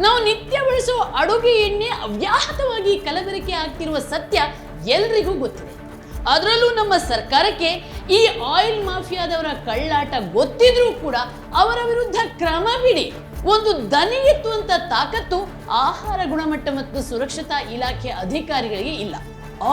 ನಾವು ನಿತ್ಯ ಬಳಸೋ ಅಡುಗೆ ಎಣ್ಣೆ ಅವ್ಯಾಹತವಾಗಿ ಕಲಬೆರಕೆ ಆಗ್ತಿರುವ ಸತ್ಯ ಎಲ್ರಿಗೂ ಗೊತ್ತಿದೆ. ಅದರಲ್ಲೂ ನಮ್ಮ ಸರ್ಕಾರಕ್ಕೆ ಈ ಆಯಿಲ್ ಮಾಫಿಯಾದವರ ಕಳ್ಳಾಟ ಗೊತ್ತಿದ್ರೂ ಕೂಡ ಅವರ ವಿರುದ್ಧ ಕ್ರಮ ಬಿಡಿ ಒಂದು ದನಿ ಎತ್ತುವಂತ ತಾಕತ್ತು ಆಹಾರ ಗುಣಮಟ್ಟ ಮತ್ತು ಸುರಕ್ಷತಾ ಇಲಾಖೆ ಅಧಿಕಾರಿಗಳಿಗೆ ಇಲ್ಲ.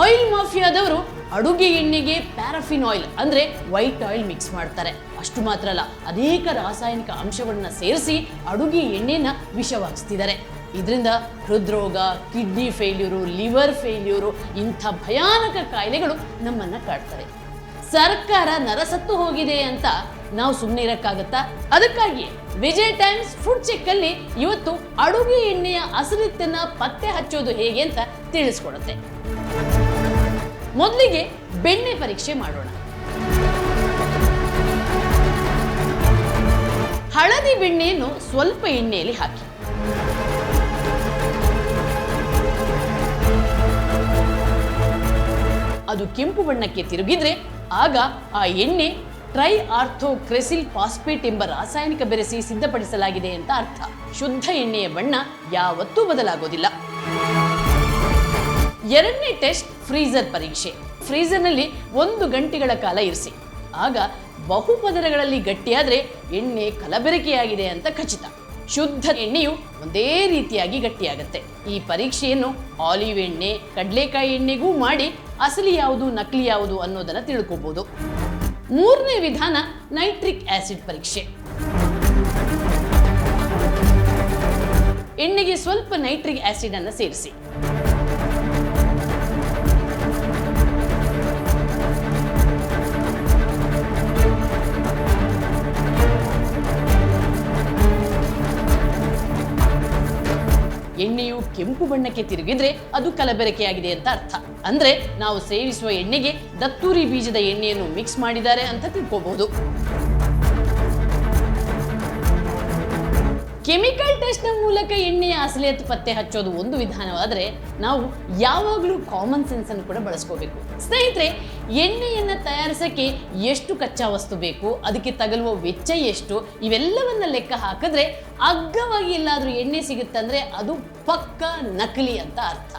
ಆಯಿಲ್ ಮಾಫಿಯಾದವರು ಅಡುಗೆ ಎಣ್ಣೆಗೆ ಪ್ಯಾರಾಫಿನ್ ಆಯಿಲ್ ಅಂದ್ರೆ ವೈಟ್ ಆಯಿಲ್ ಮಿಕ್ಸ್ ಮಾಡ್ತಾರೆ. ಅಷ್ಟು ಮಾತ್ರ ಅಲ್ಲ, ಅನೇಕ ರಾಸಾಯನಿಕ ಅಂಶಗಳನ್ನ ಸೇರಿಸಿ ಅಡುಗೆ ಎಣ್ಣೆನ ವಿಷವಾಗಿಸ್ತಿದ್ದಾರೆ. ಇದರಿಂದ ಹೃದ್ರೋಗ, ಕಿಡ್ನಿ ಫೇಲ್ಯೂರು, ಲಿವರ್ ಫೇಲ್ಯೂರು ಇಂಥ ಭಯಾನಕ ಕಾಯಿಲೆಗಳು ನಮ್ಮನ್ನ ಕಾಡ್ತವೆ. ಸರ್ಕಾರ ನರಸತ್ತು ಹೋಗಿದೆ ಅಂತ ನಾವು ಸುಮ್ಮನೆ ಇರಕ್ಕಾಗತ್ತಾ? ಅದಕ್ಕಾಗಿ ವಿಜಯ್ ಟೈಮ್ಸ್ ಫುಡ್ ಚೆಕ್ ಅಲ್ಲಿ ಇವತ್ತು ಅಡುಗೆ ಎಣ್ಣೆಯ ಅಸಲಿತ್ತನ್ನ ಪತ್ತೆ ಹಚ್ಚೋದು ಹೇಗೆ ಅಂತ ತಿಳಿಸ್ಕೊಡುತ್ತೆ. ಮೊದಲಿಗೆ ಬೆಣ್ಣೆ ಪರೀಕ್ಷೆ ಮಾಡೋಣ. ಹಳದಿ ಬೆಣ್ಣೆಯನ್ನು ಸ್ವಲ್ಪ ಎಣ್ಣೆಯಲ್ಲಿ ಹಾಕಿ ಅದು ಕೆಂಪು ಬಣ್ಣಕ್ಕೆ ತಿರುಗಿದ್ರೆ ಆಗ ಆ ಎಣ್ಣೆ ಟ್ರೈ ಆರ್ಥೋಕ್ರೆಸಿಲ್ ಫಾಸ್ಫೇಟ್ ಎಂಬ ರಾಸಾಯನಿಕ ಬೆರೆಸಿ ಸಿದ್ಧಪಡಿಸಲಾಗಿದೆ ಅಂತ ಅರ್ಥ. ಶುದ್ಧ ಎಣ್ಣೆಯ ಬಣ್ಣ ಯಾವತ್ತೂ ಬದಲಾಗೋದಿಲ್ಲ. ಎರಡನೇ ಟೆಸ್ಟ್ ಫ್ರೀಜರ್ ಪರೀಕ್ಷೆ. ಫ್ರೀಜರ್ನಲ್ಲಿ 1 ಗಂಟೆಗಳ ಕಾಲ ಇರಿಸಿ. ಆಗ ಬಹುಪದರಗಳಲ್ಲಿ ಗಟ್ಟಿಯಾದ್ರೆ ಎಣ್ಣೆ ಕಲಬೆರಕೆಯಾಗಿದೆ ಅಂತ ಖಚಿತ. ಶುದ್ಧ ಎಣ್ಣೆಯು ಒಂದೇ ರೀತಿಯಾಗಿ ಗಟ್ಟಿಯಾಗುತ್ತೆ. ಈ ಪರೀಕ್ಷೆಯನ್ನು ಆಲಿವ್ ಎಣ್ಣೆ, ಕಡಲೆಕಾಯಿ ಎಣ್ಣೆಗೂ ಮಾಡಿ ಅಸಲಿ ಯಾವುದು ನಕಲಿ ಯಾವುದು ಅನ್ನೋದನ್ನ ತಿಳ್ಕೋಬಹುದು. ಮೂರನೇ ವಿಧಾನ ನೈಟ್ರಿಕ್ ಆಸಿಡ್ ಪರೀಕ್ಷೆ. ಎಣ್ಣೆಗೆ ಸ್ವಲ್ಪ ನೈಟ್ರಿಕ್ ಆಸಿಡ್ ಅನ್ನು ಸೇರಿಸಿ. ಎಣ್ಣೆಯು ಕೆಂಪು ಬಣ್ಣಕ್ಕೆ ತಿರುಗಿದ್ರೆ ಅದು ಕಲಬೆರಕೆಯಾಗಿದೆ ಅಂತ ಅರ್ಥ. ಅಂದ್ರೆ ನಾವು ಸೇವಿಸುವ ಎಣ್ಣೆಗೆ ದತ್ತೂರಿ ಬೀಜದ ಎಣ್ಣೆಯನ್ನು ಮಿಕ್ಸ್ ಮಾಡಿದ್ದಾರೆ ಅಂತ ತಿಳ್ಕೋಬಹುದು. ಕೆಮಿಕಲ್ ಟೆಸ್ಟ್ ನ ಮೂಲಕ ಎಣ್ಣೆಯ ಅಸಲಿಯತ್ತು ಪತ್ತೆ ಹಚ್ಚೋದು ಒಂದು ವಿಧಾನವಾದರೆ, ನಾವು ಯಾವಾಗಲೂ ಕಾಮನ್ ಸೆನ್ಸ್ ಅನ್ನು ಕೂಡ ಬಳಸ್ಕೋಬೇಕು. ಸ್ನೇಹಿತರೆ, ಎಣ್ಣೆಯನ್ನ ತಯಾರಿಸಕ್ಕೆ ಎಷ್ಟು ಕಚ್ಚಾ ವಸ್ತು ಬೇಕು, ಅದಕ್ಕೆ ತಗಲುವ ವೆಚ್ಚ ಎಷ್ಟು, ಇವೆಲ್ಲವನ್ನ ಲೆಕ್ಕ ಹಾಕಿದ್ರೆ ಅಗ್ಗವಾಗಿ ಎಲ್ಲಾದ್ರೂ ಎಣ್ಣೆ ಸಿಗುತ್ತಂದ್ರೆ ಅದು ಪಕ್ಕಾ ನಕಲಿ ಅಂತ ಅರ್ಥ.